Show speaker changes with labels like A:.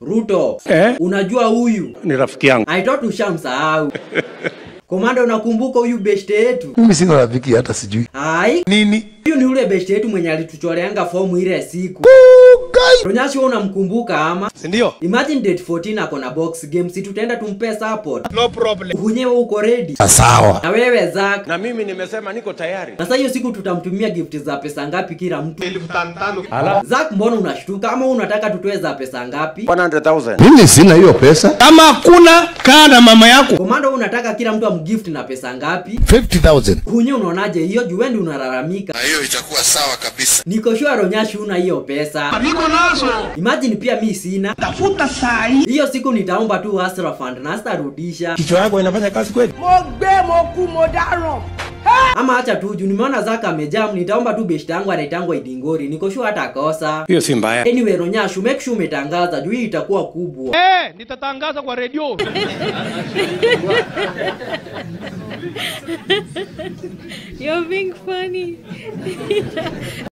A: Ruto. Unajua huyu
B: ni rafiki yangu.
A: I thought ushamsahau. Komanda, unakumbuka huyu beshte yetu?
C: Mimi sina rafiki hata sijui.
A: Hai?
C: Nini?
A: Huyu ni ule beshte yetu mwenye alituchoreanga fomu ile siku. Ronyashi, unamkumbuka ama?
C: Ndio.
A: Imagine date 14 ako na box game, si tutaenda tumpe support.
C: No problem.
A: Hunyewe uko ready?
C: Sawa.
A: Na wewe Zack?
B: Na mimi nimesema niko tayari.
A: Na sasa hiyo siku tutamtumia gift za pesa ngapi kila mtu?
C: 1500.
B: Hala.
A: Zack, mbona unashtuka? Ama unataka tutoe za pesa ngapi?
B: 100,000.
C: Mimi sina hiyo pesa. Kama hakuna kaa na mama yako.
A: Komanda, unataka kila mtu amgift na pesa ngapi?
C: 50,000.
A: Hunyewe unaonaje hiyo? Juendi unalalamika.
C: Na hiyo itakuwa sawa kabisa.
A: Niko sure Ronyashi una hiyo pesa.
C: Niko nazo.
A: Imagine pia mimi sina.
C: Tafuta sai.
A: Hiyo siku nitaomba tu Asra Fund na sitarudisha.
C: Kichwa yako inafanya kazi kweli?
A: Ama acha tu juu nimeona Zaka amejam, nitaomba tu beshte yangu anaitangwa Idingori. Niko sure hata kosa.
B: Hiyo si mbaya.
A: Anyway Ronyashi, make sure umetangaza juu hii itakuwa kubwa.
D: Nitatangaza kwa radio.
E: You're being funny.